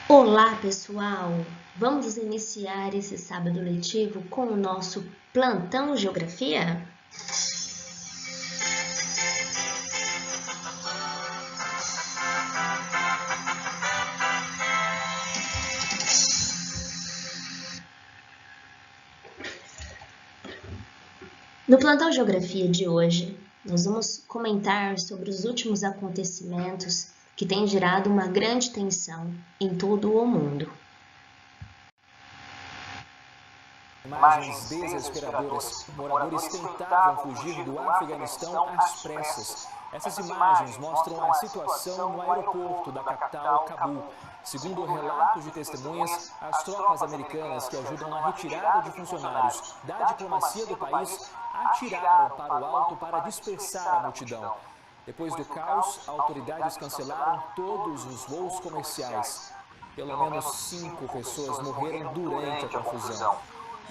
Olá, pessoal! Vamos iniciar esse sábado letivo com o nosso Plantão Geografia? No Plantão Geografia de hoje, nós vamos comentar sobre os últimos acontecimentos que têm gerado uma grande tensão em todo o mundo. Imagens desesperadoras. Moradores tentavam fugir do Afeganistão às pressas. Essas imagens mostram a situação no aeroporto da capital, Cabul. Segundo relatos de testemunhas, as tropas americanas que ajudam na retirada de funcionários da diplomacia do país atiraram para o alto para dispersar a multidão. Depois do caos, autoridades cancelaram todos os voos comerciais. Pelo menos 5 pessoas morreram durante a confusão.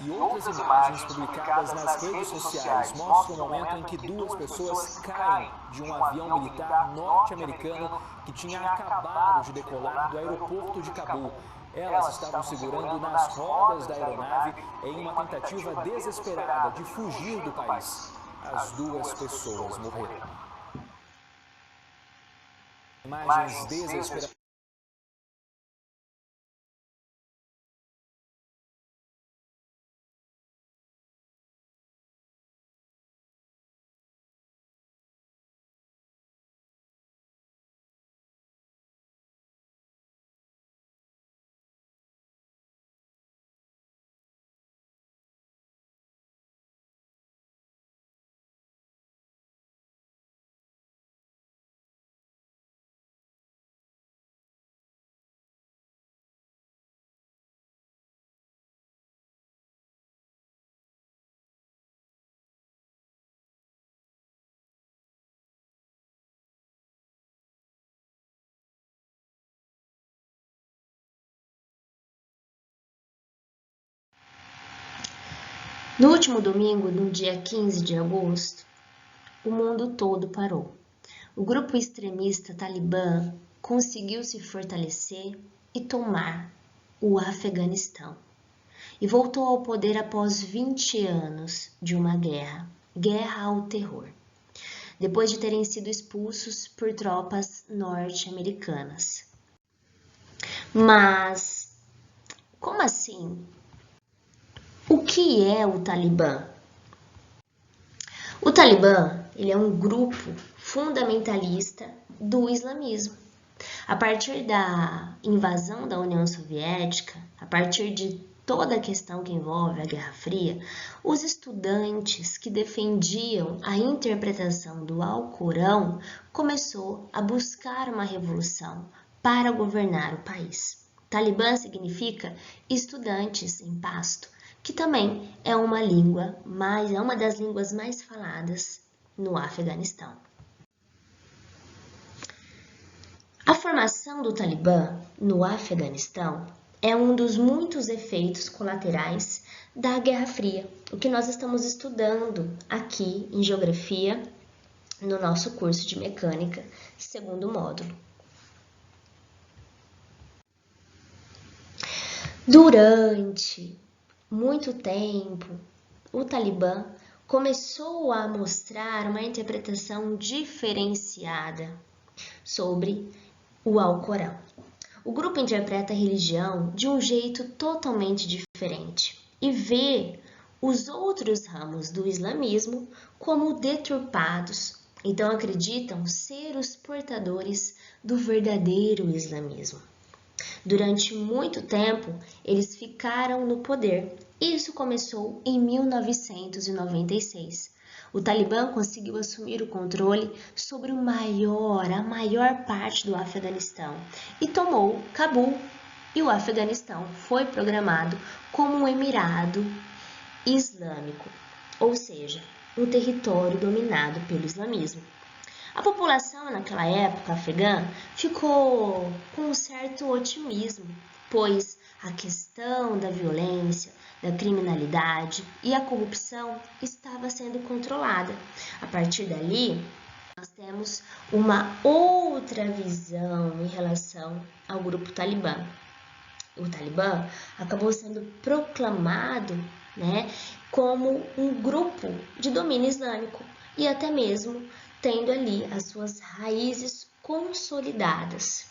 E outras imagens publicadas nas redes sociais mostram o momento em que 2 pessoas caem de um avião militar norte-americano que tinha acabado de decolar do aeroporto de Cabul. Elas estavam segurando nas rodas da aeronave em uma tentativa desesperada de fugir do país. As 2 pessoas morreram. Imagens desesperadoras. No último domingo, no dia 15 de agosto, o mundo todo parou. O grupo extremista Talibã conseguiu se fortalecer e tomar o Afeganistão e voltou ao poder após 20 anos de uma guerra ao terror, depois de terem sido expulsos por tropas norte-americanas. Mas como assim? O que é o Talibã? O Talibã, ele é um grupo fundamentalista do islamismo. A partir da invasão da União Soviética, a partir de toda a questão que envolve a Guerra Fria, os estudantes que defendiam a interpretação do Alcorão começou a buscar uma revolução para governar o país. Talibã significa estudantes em pasto, que também é uma das línguas mais faladas no Afeganistão. A formação do Talibã no Afeganistão é um dos muitos efeitos colaterais da Guerra Fria, o que nós estamos estudando aqui em Geografia no nosso curso de Mecânica, segundo módulo. Durante muito tempo, o Talibã começou a mostrar uma interpretação diferenciada sobre o Alcorão. O grupo interpreta a religião de um jeito totalmente diferente e vê os outros ramos do islamismo como deturpados, então acreditam ser os portadores do verdadeiro islamismo. Durante muito tempo, eles ficaram no poder. Isso começou em 1996. O Talibã conseguiu assumir o controle sobre a maior parte do Afeganistão e tomou Cabul. E o Afeganistão foi programado como um emirado islâmico, ou seja, um território dominado pelo islamismo. A população naquela época afegã ficou com um certo otimismo, pois a questão da violência, da criminalidade e a corrupção estava sendo controlada. A partir dali, nós temos uma outra visão em relação ao grupo Talibã. o Talibã acabou sendo proclamado, né, como um grupo de domínio islâmico e até mesmo tendo ali as suas raízes consolidadas.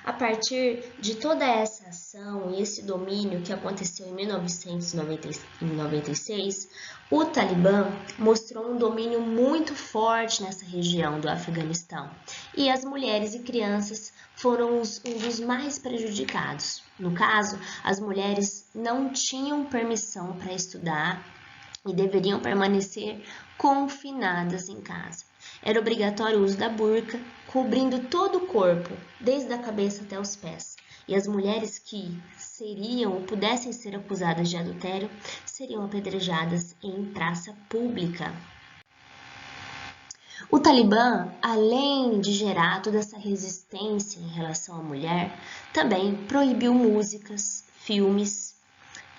A partir de toda essa ação e esse domínio que aconteceu em 1996, o Talibã mostrou um domínio muito forte nessa região do Afeganistão e as mulheres e crianças foram um dos mais prejudicados. No caso, as mulheres não tinham permissão para estudar e deveriam permanecer confinadas em casa. Era obrigatório o uso da burca, cobrindo todo o corpo, desde a cabeça até os pés. E as mulheres que seriam ou pudessem ser acusadas de adultério seriam apedrejadas em praça pública. O Talibã, além de gerar toda essa resistência em relação à mulher, também proibiu músicas, filmes,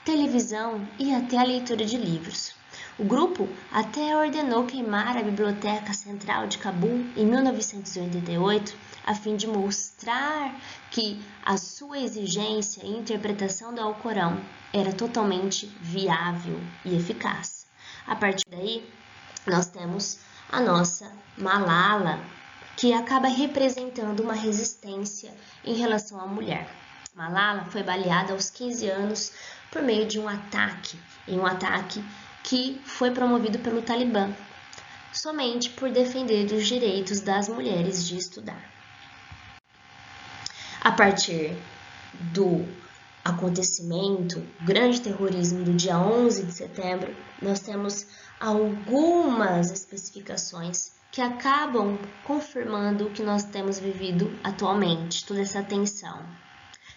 televisão e até a leitura de livros. O grupo até ordenou queimar a Biblioteca Central de Cabul em 1988, a fim de mostrar que a sua exigência e interpretação do Alcorão era totalmente viável e eficaz. A partir daí, nós temos a nossa Malala, que acaba representando uma resistência em relação à mulher. Malala foi baleada aos 15 anos por meio de um ataque que foi promovido pelo Talibã, somente por defender os direitos das mulheres de estudar. A partir do acontecimento, o grande terrorismo do dia 11 de setembro, nós temos algumas especificações que acabam confirmando o que nós temos vivido atualmente, toda essa tensão.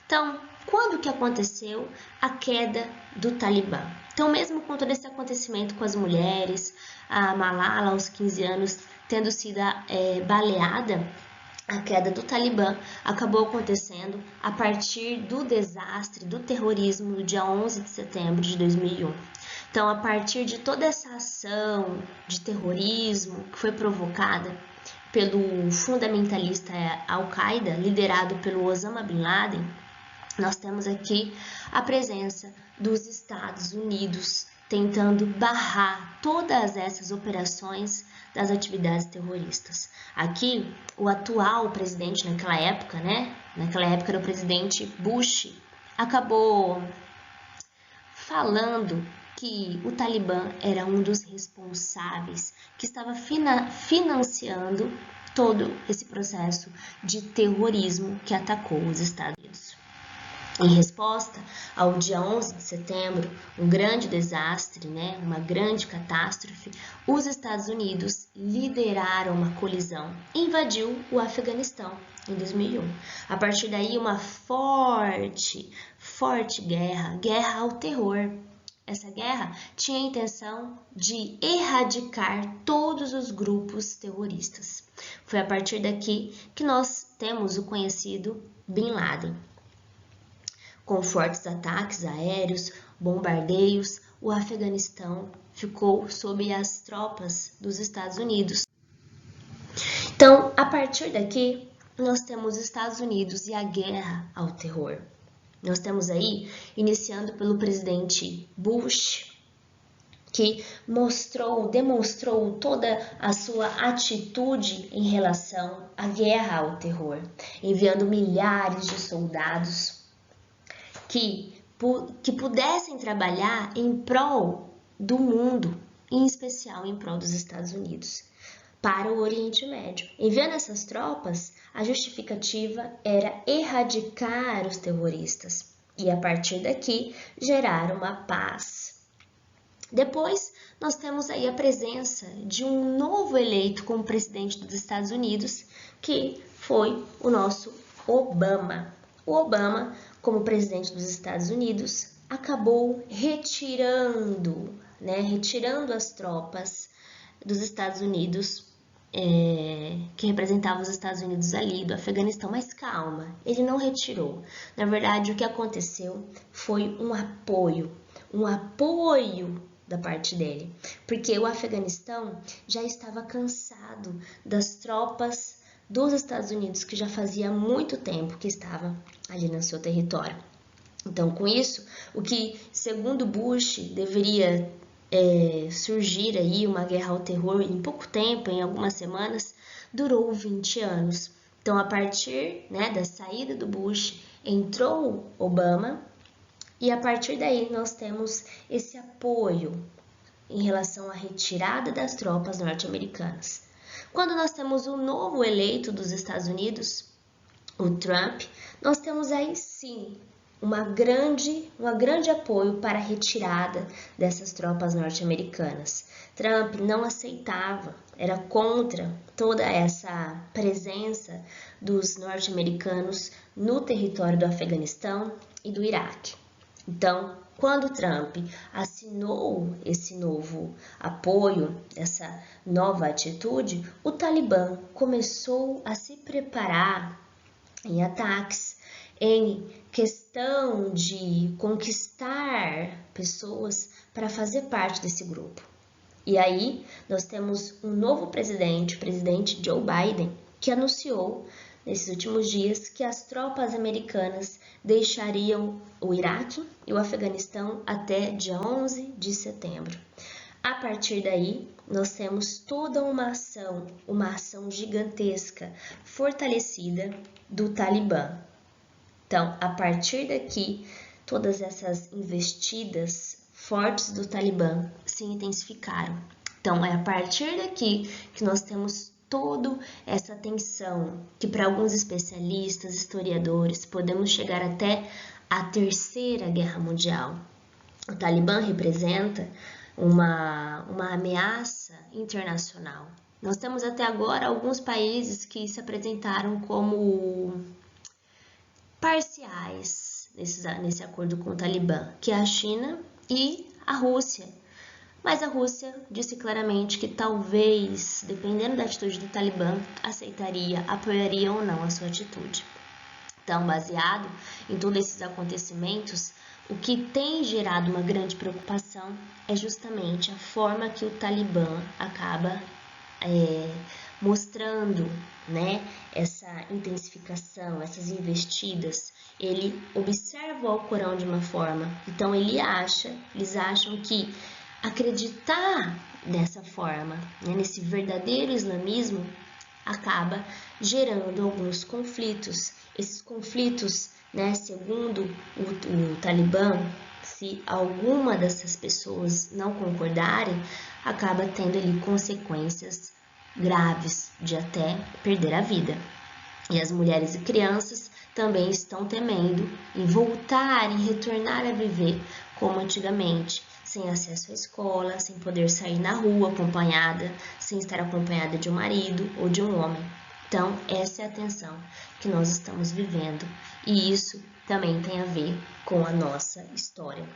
Então, quando que aconteceu a queda do Talibã? Então, mesmo com todo esse acontecimento com as mulheres, a Malala aos 15 anos tendo sido baleada, a queda do Talibã acabou acontecendo a partir do desastre, do terrorismo no dia 11 de setembro de 2001. Então, a partir de toda essa ação de terrorismo que foi provocada pelo fundamentalista Al-Qaeda, liderado pelo Osama Bin Laden, nós temos aqui a presença dos Estados Unidos tentando barrar todas essas operações das atividades terroristas. Aqui, o atual presidente naquela época, Naquela época era o presidente Bush, acabou falando que o Talibã era um dos responsáveis que estava financiando todo esse processo de terrorismo que atacou os Estados Unidos. Em resposta ao dia 11 de setembro, um grande desastre, uma grande catástrofe, os Estados Unidos lideraram uma colisão e invadiu o Afeganistão em 2001. A partir daí, uma forte guerra ao terror. Essa guerra tinha a intenção de erradicar todos os grupos terroristas. Foi a partir daqui que nós temos o conhecido Bin Laden. Com fortes ataques aéreos, bombardeios, o Afeganistão ficou sob as tropas dos Estados Unidos. Então, a partir daqui, nós temos os Estados Unidos e a guerra ao terror. Nós temos aí, iniciando pelo presidente Bush, que demonstrou toda a sua atitude em relação à guerra ao terror, enviando milhares de soldados que pudessem trabalhar em prol do mundo, em especial em prol dos Estados Unidos, para o Oriente Médio. Enviando essas tropas, a justificativa era erradicar os terroristas e, a partir daqui, gerar uma paz. Depois, nós temos aí a presença de um novo eleito como presidente dos Estados Unidos, que foi o nosso Obama. O Obama, como presidente dos Estados Unidos, acabou retirando as tropas dos Estados Unidos, que representavam os Estados Unidos ali do Afeganistão. Mas calma, ele não retirou. Na verdade, o que aconteceu foi um apoio da parte dele, porque o Afeganistão já estava cansado das tropas dos Estados Unidos, que já fazia muito tempo que estava ali no seu território. Então, com isso, o que, segundo Bush, deveria surgir aí uma guerra ao terror em pouco tempo, em algumas semanas, durou 20 anos. Então, a partir, né, da saída do Bush, entrou Obama, e a partir daí nós temos esse apoio em relação à retirada das tropas norte-americanas. Quando nós temos o novo eleito dos Estados Unidos, o Trump, nós temos aí sim um grande apoio para a retirada dessas tropas norte-americanas. Trump não aceitava, era contra toda essa presença dos norte-americanos no território do Afeganistão e do Iraque. Então, quando Trump assinou esse novo apoio, essa nova atitude, o Talibã começou a se preparar em ataques, em questão de conquistar pessoas para fazer parte desse grupo. E aí, nós temos um novo presidente, o presidente Joe Biden, que anunciou nesses últimos dias que as tropas americanas deixariam o Iraque e o Afeganistão até dia 11 de setembro. A partir daí, nós temos toda uma ação gigantesca, fortalecida do Talibã. Então, a partir daqui, todas essas investidas fortes do Talibã se intensificaram. Então, é a partir daqui que nós temos toda essa tensão, que para alguns especialistas, historiadores, podemos chegar até a Terceira Guerra Mundial. O Talibã representa uma ameaça internacional. Nós temos até agora alguns países que se apresentaram como parciais nesse acordo com o Talibã, que é a China e a Rússia. Mas a Rússia disse claramente que talvez, dependendo da atitude do Talibã, aceitaria, apoiaria ou não a sua atitude. Então, baseado em todos esses acontecimentos, o que tem gerado uma grande preocupação é justamente a forma que o Talibã acaba mostrando, né, essa intensificação, essas investidas. Ele observa o Alcorão de uma forma, então eles acham que acreditar dessa forma, né, nesse verdadeiro islamismo, acaba gerando alguns conflitos. Esses conflitos, né, segundo o Talibã, se alguma dessas pessoas não concordarem, acaba tendo ali consequências graves de até perder a vida. E as mulheres e crianças também estão temendo em voltar, em retornar a viver como antigamente, sem acesso à escola, sem poder sair na rua acompanhada, sem estar acompanhada de um marido ou de um homem. Então, essa é a tensão que nós estamos vivendo e isso também tem a ver com a nossa história.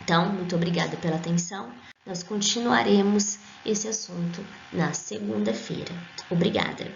Então, muito obrigada pela atenção. Nós continuaremos esse assunto na segunda-feira. Obrigada!